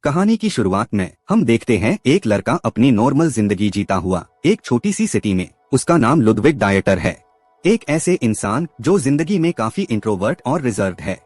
कहानी की शुरुआत में हम देखते हैं एक लड़का अपनी नॉर्मल जिंदगी जीता हुआ एक छोटी सी सिटी में। उसका नाम लुडविग डायटर है। एक ऐसे इंसान जो जिंदगी में काफी इंट्रोवर्ट और रिजर्व्ड है।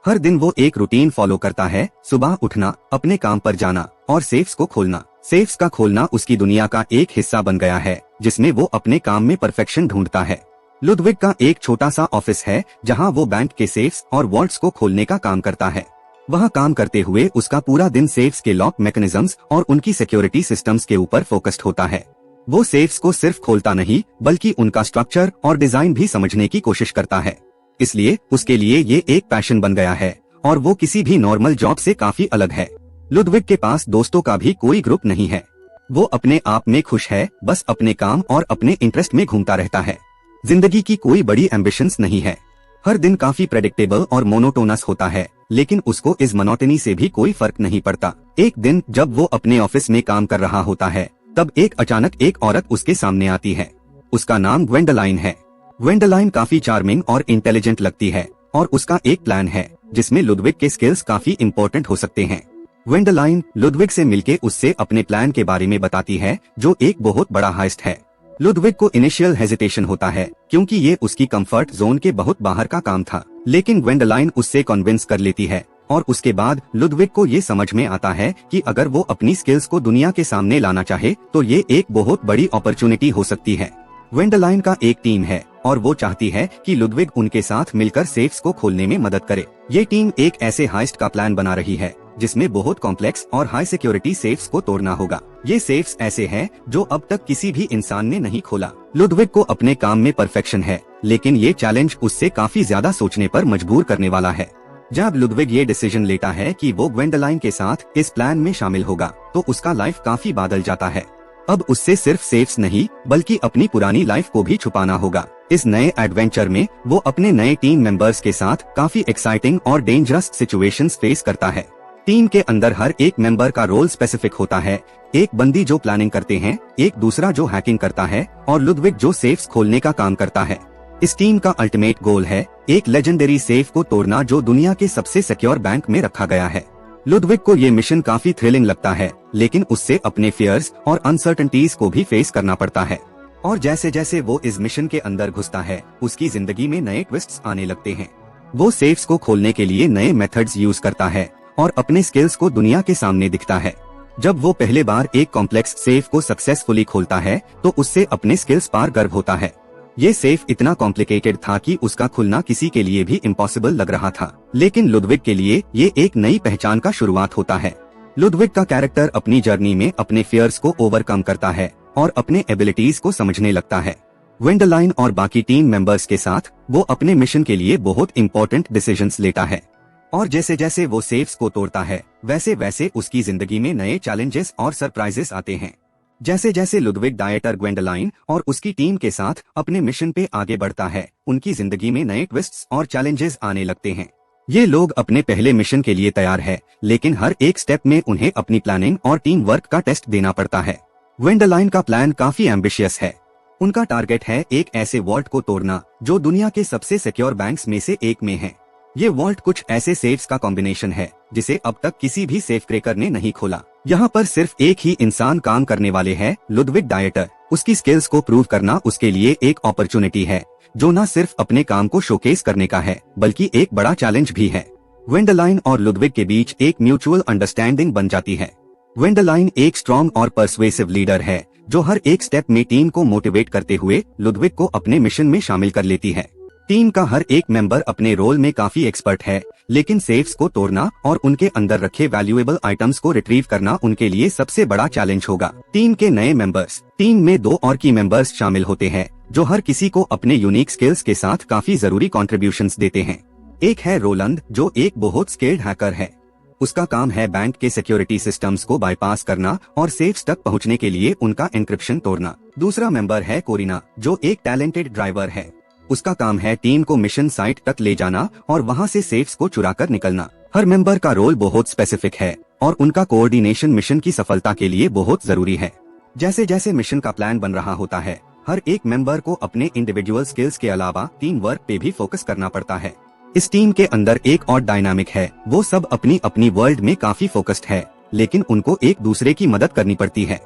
हर दिन वो एक रूटीन फॉलो करता है, सुबह उठना, अपने काम पर जाना और सेफ्स को खोलना। सेफ्स का खोलना उसकी दुनिया का एक हिस्सा बन गया है जिसमें वो अपने काम में परफेक्शन ढूंढता है। लुडविग का एक छोटा सा ऑफिस है जहां वो बैंक के सेफ्स और वॉल्ट्स को खोलने का काम करता है। वहाँ काम करते हुए उसका पूरा दिन सेफ्स के लॉक मैकेनिज्म्स और उनकी सिक्योरिटी सिस्टम्स के ऊपर फोकस्ड होता है। वो सेफ्स को सिर्फ खोलता नहीं बल्कि उनका स्ट्रक्चर और डिजाइन भी समझने की कोशिश करता है। इसलिए उसके लिए ये एक पैशन बन गया है और वो किसी भी नॉर्मल जॉब से काफी अलग है। लुडविग के पास दोस्तों का भी कोई ग्रुप नहीं है। वो अपने आप में खुश है, बस अपने काम और अपने इंटरेस्ट में घूमता रहता है। जिंदगी की कोई बड़ी एम्बिशंस नहीं है। हर दिन काफी प्रेडिक्टेबल और मोनोटोनस होता है, लेकिन उसको इस मोनोटनी से भी कोई फर्क नहीं पड़ता। एक दिन जब वो अपने ऑफिस में काम कर रहा होता है तब अचानक एक औरत उसके सामने आती है। उसका नाम ग्वेंडोलाइन है। ग्वेंडोलाइन काफी चार्मिंग और इंटेलिजेंट लगती है और उसका एक प्लान है जिसमें लुडविग के स्किल्स काफी इम्पोर्टेंट हो सकते हैं। ग्वेंडोलाइन लुडविग से मिलके उससे अपने प्लान के बारे में बताती है जो एक बहुत बड़ा हाइस्ट है। लुडविग को इनिशियल हेजिटेशन होता है क्योंकि ये उसकी कंफर्ट जोन के बहुत बाहर का काम था, लेकिन ग्वेंडोलाइन उससे कन्विंस कर लेती है और उसके बाद लुडविग को ये समझ में आता है कि अगर वो अपनी स्किल्स को दुनिया के सामने लाना चाहे तो ये एक बहुत बड़ी अपॉर्चुनिटी हो सकती है। ग्वेंडोलाइन का एक टीम है और वो चाहती है कि लुडविग उनके साथ मिलकर सेफ्स को खोलने में मदद करे। ये टीम एक ऐसे हाइस्ट का प्लान बना रही है जिसमें बहुत कॉम्प्लेक्स और हाई सिक्योरिटी सेफ्स को तोड़ना होगा। ये सेफ्स ऐसे हैं जो अब तक किसी भी इंसान ने नहीं खोला। लुडविग को अपने काम में परफेक्शन है, लेकिन ये चैलेंज उससे काफी ज्यादा सोचने पर मजबूर करने वाला है। जब लुडविग ये डिसीजन लेता है कि वो ग्वेंडोलाइन के साथ इस प्लान में शामिल होगा तो उसका लाइफ काफी बदल जाता है। अब उससे सिर्फ सेफ्स नहीं बल्कि अपनी पुरानी लाइफ को भी छुपाना होगा। इस नए एडवेंचर में वो अपने नए टीम मेंबर्स के साथ काफी एक्साइटिंग और डेंजरस सिचुएशंस फेस करता है। टीम के अंदर हर एक मेंबर का रोल स्पेसिफिक होता है। एक बंदी जो प्लानिंग करते हैं, एक दूसरा जो हैकिंग करता है और लुडविग जो सेफ्स खोलने का काम करता है। इस टीम का अल्टीमेट गोल है एक लेजेंडरी सेफ को तोड़ना जो दुनिया के सबसे सिक्योर बैंक में रखा गया है। लुडविग को ये मिशन काफी थ्रिलिंग लगता है, लेकिन उससे अपने फियर्स और अनसर्टेनिटीज को भी फेस करना पड़ता है। और जैसे जैसे वो इस मिशन के अंदर घुसता है उसकी जिंदगी में नए ट्विस्ट्स आने लगते हैं। वो सेफ्स को खोलने के लिए नए मेथड्स यूज करता है और अपने स्किल्स को दुनिया के सामने दिखता है। जब वो पहले बार एक कॉम्प्लेक्स सेफ को सक्सेसफुली खोलता है तो उससे अपने स्किल्स पर गर्व होता है। ये सेफ इतना कॉम्प्लिकेटेड था कि उसका खुलना किसी के लिए भी इम्पॉसिबल लग रहा था, लेकिन लुडविग के लिए ये एक नई पहचान का शुरुआत होता है। लुडविग का कैरेक्टर अपनी जर्नी में अपने फियर्स को ओवरकम करता है और अपने एबिलिटीज को समझने लगता है। ग्वेंडोलाइन और बाकी टीम मेंबर्स के साथ वो अपने मिशन के लिए बहुत इंपॉर्टेंट डिसीजंस लेता है और जैसे जैसे वो सेफ्स को तोड़ता है वैसे वैसे उसकी जिंदगी में नए चैलेंजेस और सरप्राइजेस आते हैं। जैसे जैसे लुडविग डायटर ग्वेंडोलाइन और उसकी टीम के साथ अपने मिशन पे आगे बढ़ता है, उनकी जिंदगी में नए ट्विस्ट्स और चैलेंजेस आने लगते हैं। ये लोग अपने पहले मिशन के लिए तैयार है, लेकिन हर एक स्टेप में उन्हें अपनी प्लानिंग और टीम वर्क का टेस्ट देना पड़ता है। ग्वेंडोलाइन का प्लान काफी एम्बिशियस है। उनका टारगेट है एक ऐसे वॉल्ट को तोड़ना जो दुनिया के सबसे सिक्योर बैंक्स में से एक में है। ये वॉल्ट कुछ ऐसे सेफ्स का कॉम्बिनेशन है जिसे अब तक किसी भी सेफ क्रैकर ने नहीं खोला। यहाँ पर सिर्फ एक ही इंसान काम करने वाले है, लुडविग डायटर। उसकी स्किल्स को प्रूव करना उसके लिए एक अपॉर्चुनिटी है जो न सिर्फ अपने काम को शोकेस करने का है बल्कि एक बड़ा चैलेंज भी है। ग्वेंडोलाइन और लुडविग के बीच एक म्यूचुअल अंडरस्टैंडिंग बन जाती है। ग्वेंडोलाइन एक स्ट्रॉन्ग और परसुएसिव लीडर है जो हर एक स्टेप में टीम को मोटिवेट करते हुए लुडविग को अपने मिशन में शामिल कर लेती है। टीम का हर एक मेंबर अपने रोल में काफी एक्सपर्ट है, लेकिन सेफ्स को तोड़ना और उनके अंदर रखे वैल्यूएबल आइटम्स को रिट्रीव करना उनके लिए सबसे बड़ा चैलेंज होगा। टीम के नए मेंबर्स, टीम में 2 और की मेंबर्स शामिल होते हैं जो हर किसी को अपने यूनिक स्किल्स के साथ काफी जरूरी कॉन्ट्रीब्यूशंस देते हैं। एक है रोलंड जो एक बहुत स्किल्ड हैकर है। उसका काम है बैंक के सिक्योरिटी सिस्टम्स को बाईपास करना और सेफ्स तक पहुंचने के लिए उनका एन्क्रिप्शन तोड़ना। दूसरा मेंबर है कोरिना जो एक टैलेंटेड ड्राइवर है। उसका काम है टीम को मिशन साइट तक ले जाना और वहां से सेफ्स को चुराकर निकलना। हर मेंबर का रोल बहुत स्पेसिफिक है और उनका कोऑर्डिनेशन मिशन की सफलता के लिए बहुत जरूरी है। जैसे जैसे मिशन का प्लान बन रहा होता है, हर एक मेंबर को अपने इंडिविजुअल स्किल्स के अलावा टीम वर्क पे भी फोकस करना पड़ता है। इस टीम के अंदर एक और डायनामिक है, वो सब अपनी अपनी वर्ल्ड में काफी फोकस्ड है लेकिन उनको एक दूसरे की मदद करनी पड़ती है।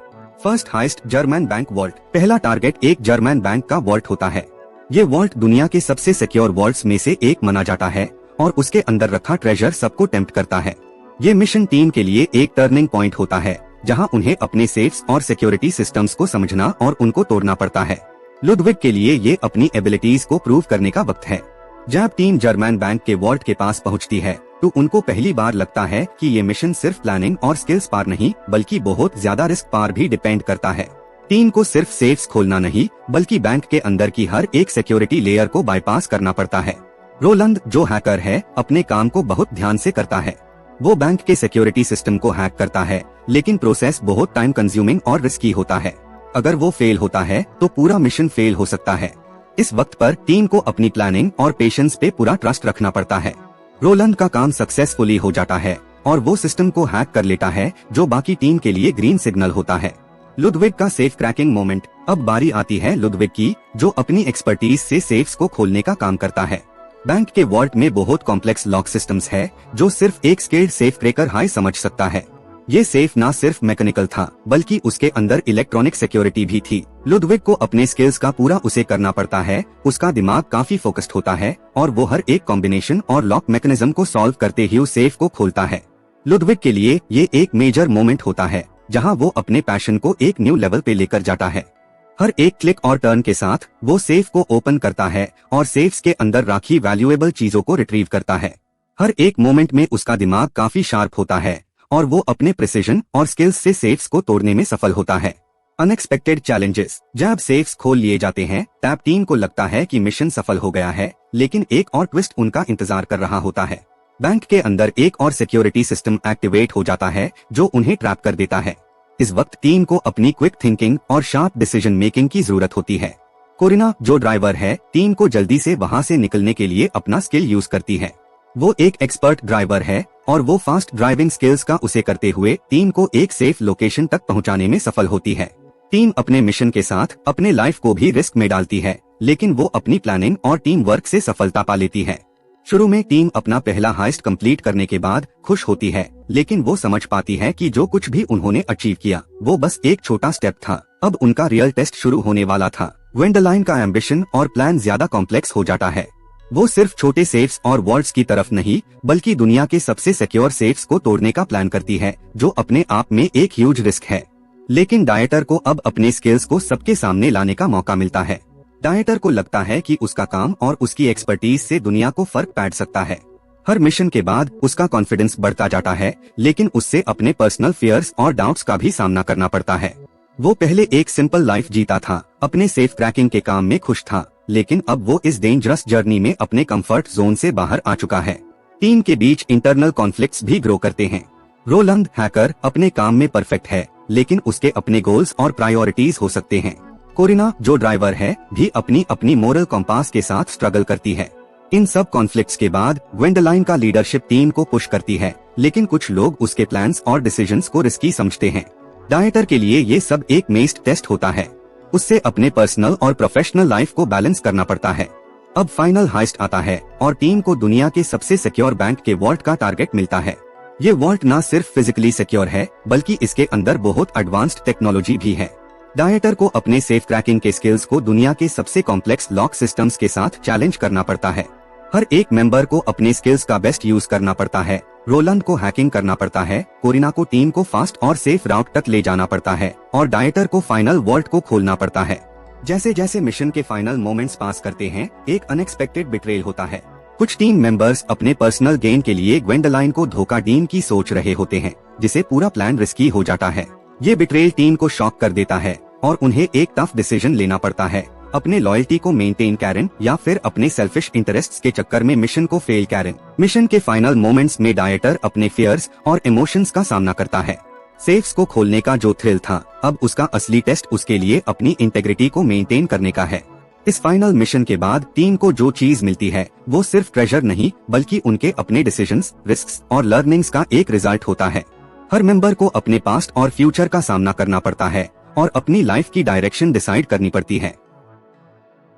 First heist German bank vault. पहला टारगेट एक जर्मन बैंक का वॉल्ट होता है। ये वॉल्ट दुनिया के सबसे सिक्योर वॉल्ट्स में से एक माना जाता है और उसके अंदर रखा ट्रेजर सबको टेम्प्ट करता है। ये मिशन टीम के लिए एक टर्निंग पॉइंट होता है, जहां उन्हें अपने सेफ्स और सिक्योरिटी सिस्टम्स को समझना और उनको तोड़ना पड़ता है। लुडविग के लिए ये अपनी एबिलिटीज को प्रूव करने का वक्त है। जब टीम जर्मन बैंक के वॉल्ट के पास पहुंचती है तो उनको पहली बार लगता है कि ये मिशन सिर्फ प्लानिंग और स्किल्स पार नहीं बल्कि बहुत ज्यादा रिस्क पार भी डिपेंड करता है। टीम को सिर्फ सेफ्स खोलना नहीं बल्कि बैंक के अंदर की हर एक सिक्योरिटी लेयर को बाईपास करना पड़ता है। रोलंद जो हैकर है अपने काम को बहुत ध्यान से करता है। वो बैंक के सिक्योरिटी सिस्टम को हैक करता है, लेकिन प्रोसेस बहुत टाइम कंज्यूमिंग और रिस्की होता है। अगर वो फेल होता है तो पूरा मिशन फेल हो सकता है। इस वक्त पर टीम को अपनी प्लानिंग और पेशेंस पे पूरा ट्रस्ट रखना पड़ता है। रोलंद का काम सक्सेसफुली हो जाता है और वो सिस्टम को हैक कर लेता है, जो बाकी टीम के लिए ग्रीन सिग्नल होता है। लुडविग का सेफ क्रैकिंग मोमेंट। अब बारी आती है लुडविग की, जो अपनी एक्सपर्टीज से सेफ्स को खोलने का काम करता है। बैंक के वॉल्ट में बहुत कॉम्प्लेक्स लॉक सिस्टम्स है, जो सिर्फ एक स्किल्ड सेफ क्रैकर हाई समझ सकता है। ये सेफ ना सिर्फ मैकेनिकल था बल्कि उसके अंदर इलेक्ट्रॉनिक सिक्योरिटी भी थी। लुडविग को अपने स्किल्स का पूरा उसे करना पड़ता है। उसका दिमाग काफी फोकस्ड होता है और वो हर एक कॉम्बिनेशन और लॉक मैकेनिज्म को सॉल्व करते ही उस सेफ को खोलता है। लुडविग के लिए ये एक मेजर मोमेंट होता है, जहां वो अपने पैशन को एक न्यू लेवल पे लेकर जाता है। हर एक क्लिक और टर्न के साथ वो सेफ को ओपन करता है और सेफ्स के अंदर राखी वैल्यूएबल चीजों को रिट्रीव करता है। हर एक मोमेंट में उसका दिमाग काफी शार्प होता है और वो अपने प्रिसिजन और स्किल्स से सेफ्स को तोड़ने में सफल होता है। Unexpected challenges. जब सेफ्स खोल लिए जाते हैं तब टीम को लगता है कि मिशन सफल हो गया है, लेकिन एक और ट्विस्ट उनका इंतजार कर रहा होता है। बैंक के अंदर एक और सिक्योरिटी सिस्टम एक्टिवेट हो जाता है जो उन्हें ट्रैप कर देता है। इस वक्त टीम को अपनी क्विक थिंकिंग और शार्प डिसीजन मेकिंग की जरूरत होती है। कोरिना जो ड्राइवर है, टीम को जल्दी से वहां से निकलने के लिए अपना स्किल यूज करती है। वो एक एक्सपर्ट ड्राइवर है और वो फास्ट ड्राइविंग स्किल्स का उसे करते हुए टीम को एक सेफ लोकेशन तक पहुंचाने में सफल होती है। टीम अपने मिशन के साथ अपने लाइफ को भी रिस्क में डालती है, लेकिन वो अपनी प्लानिंग और टीम वर्क से सफलता पा लेती है। शुरू में टीम अपना पहला हाइस्ट कंप्लीट करने के बाद खुश होती है, लेकिन वो समझ पाती है कि जो कुछ भी उन्होंने अचीव किया वो बस एक छोटा स्टेप था। अब उनका रियल टेस्ट शुरू होने वाला था। ग्वेंडोलाइन का एम्बिशन और प्लान ज्यादा कॉम्प्लेक्स हो जाता है। वो सिर्फ छोटे सेफ्स और वॉल्ट्स की तरफ नहीं बल्कि दुनिया के सबसे सिक्योर सेफ्स को तोड़ने का प्लान करती है, जो अपने आप में एक ह्यूज रिस्क है। लेकिन डायटर को अब अपने स्किल्स को सबके सामने लाने का मौका मिलता है। डायटर को लगता है कि उसका काम और उसकी एक्सपर्टीज से दुनिया को फर्क पड़ सकता है। हर मिशन के बाद उसका कॉन्फिडेंस बढ़ता जाता है, लेकिन उससे अपने पर्सनल फियर्स और डाउट्स का भी सामना करना पड़ता है। वो पहले एक सिंपल लाइफ जीता था, अपने सेफ क्रैकिंग के काम में खुश था, लेकिन अब वो इस डेंजरस जर्नी में अपने कंफर्ट जोन से बाहर आ चुका है। टीम के बीच इंटरनल कॉन्फ्लिक्ट्स भी ग्रो करते हैं। रोलंद हैकर अपने काम में परफेक्ट है, लेकिन उसके अपने गोल्स और प्रायोरिटीज हो सकते हैं। कोरिना जो ड्राइवर है भी अपनी अपनी मोरल कंपास के साथ स्ट्रगल करती है। इन सब कॉन्फ्लिक्ट्स के बाद ग्वेंडोलाइन का लीडरशिप टीम को पुश करती है, लेकिन कुछ लोग उसके प्लान्स और डिसीजंस को रिस्की समझते हैं। डायटर के लिए ये सब एक मेस्ट टेस्ट होता है। उससे अपने पर्सनल और प्रोफेशनल लाइफ को बैलेंस करना पड़ता है। अब फाइनल हाइस्ट आता है और टीम को दुनिया के सबसे सिक्योर बैंक के वॉल्ट का टारगेट मिलता है। ये वॉल्ट न सिर्फ फिजिकली सिक्योर है बल्कि इसके अंदर बहुत एडवांस्ड टेक्नोलॉजी भी है। डायटर को अपने सेफ क्रैकिंग के स्किल्स को दुनिया के सबसे कॉम्प्लेक्स लॉक सिस्टम्स के साथ चैलेंज करना पड़ता है। हर एक मेंबर को अपने स्किल्स का बेस्ट यूज करना पड़ता है। रोलंद को हैकिंग करना पड़ता है, कोरिना को टीम को फास्ट और सेफ राउट तक ले जाना पड़ता है और डायटर को फाइनल वॉल्ट को खोलना पड़ता है। जैसे जैसे मिशन के फाइनल मोमेंट्स पास करते हैं, एक अनएक्सपेक्टेड बिट्रेयल होता है। कुछ टीम मेंबर्स अपने पर्सनल गेन के लिए ग्वेंडोलाइन को धोखा देने की सोच रहे होते हैं, जिसे पूरा प्लान रिस्की हो जाता है। ये बिट्रेयल टीम को शॉक कर देता है और उन्हें एक टफ डिसीजन लेना पड़ता है, अपने लॉयल्टी को मेंटेन करें या फिर अपने सेल्फिश इंटरेस्ट्स के चक्कर में मिशन को फेल करें। मिशन के फाइनल मोमेंट्स में डायटर अपने फियर्स और इमोशंस का सामना करता है। सेफ्स को खोलने का जो थ्रिल था, अब उसका असली टेस्ट उसके लिए अपनी इंटेग्रिटी को मेंटेन करने का है। इस फाइनल मिशन के बाद टीम को जो चीज मिलती है वो सिर्फ ट्रेजर नहीं बल्कि उनके अपने डिसीजंस, रिस्क्स और लर्निंग्स का एक रिजल्ट होता है। हर मेंबर को अपने पास्ट और फ्यूचर का सामना करना पड़ता है और अपनी लाइफ की डायरेक्शन डिसाइड करनी पड़ती है।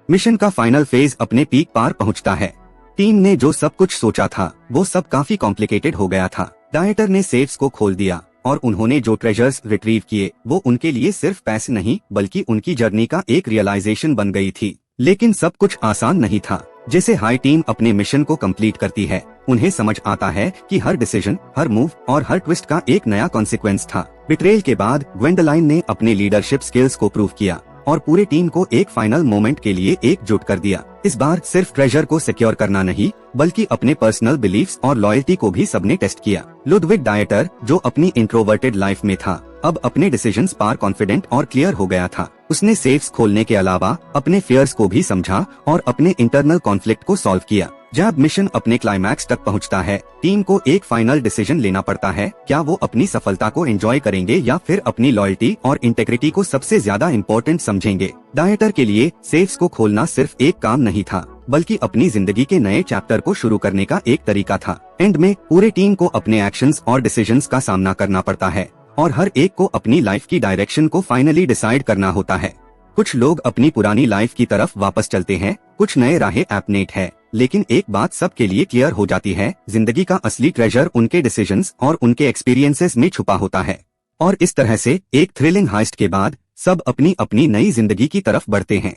मिशन का फाइनल फेज अपने पीक पार पहुंचता है। टीम ने जो सब कुछ सोचा था वो सब काफी कॉम्प्लिकेटेड हो गया था। डायटर ने सेफ्स को खोल दिया और उन्होंने जो ट्रेजर्स रिट्रीव किए वो उनके लिए सिर्फ पैसे नहीं बल्कि उनकी जर्नी का एक रियलाइजेशन बन गई थी। लेकिन सब कुछ आसान नहीं था। जैसे हाई टीम अपने मिशन को कंप्लीट करती है, उन्हें समझ आता है कि हर डिसीजन, हर मूव और हर ट्विस्ट का एक नया कॉन्सिक्वेंस था। बिट्रेयल के बाद ग्वेंडोलाइन ने अपने लीडरशिप स्किल्स को प्रूव किया और पूरे टीम को एक फाइनल मोमेंट के लिए एकजुट कर दिया। इस बार सिर्फ ट्रेजर को सिक्योर करना नहीं बल्कि अपने पर्सनल बिलीफ्स और लॉयल्टी को भी सबने टेस्ट किया। लुडविग डायटर, जो अपनी इंट्रोवर्टेड लाइफ में था, अब अपने डिसीजंस पर कॉन्फिडेंट और क्लियर हो गया था। उसने सेफ्स खोलने के अलावा अपने फियर्स को भी समझा और अपने इंटरनल कॉन्फ्लिक्ट को सॉल्व किया। जब मिशन अपने क्लाइमैक्स तक पहुंचता है, टीम को एक फाइनल डिसीजन लेना पड़ता है। क्या वो अपनी सफलता को एंजॉय करेंगे या फिर अपनी लॉयल्टी और इंटेग्रिटी को सबसे ज्यादा इम्पोर्टेंट समझेंगे। डायटर के लिए सेफ्स को खोलना सिर्फ एक काम नहीं था बल्कि अपनी जिंदगी के नए चैप्टर को शुरू करने का एक तरीका था। एंड में पूरे टीम को अपने एक्शंस और डिसीजंस का सामना करना पड़ता है और हर एक को अपनी लाइफ की डायरेक्शन को फाइनली डिसाइड करना होता है। कुछ लोग अपनी पुरानी लाइफ की तरफ वापस चलते हैं, कुछ नए राहें अपनेट है, लेकिन एक बात सबके लिए क्लियर हो जाती है, जिंदगी का असली ट्रेजर उनके डिसीजंस और उनके एक्सपीरियंसेस में छुपा होता है। और इस तरह से एक थ्रिलिंग हाइस्ट के बाद सब अपनी अपनी नई जिंदगी की तरफ बढ़ते हैं।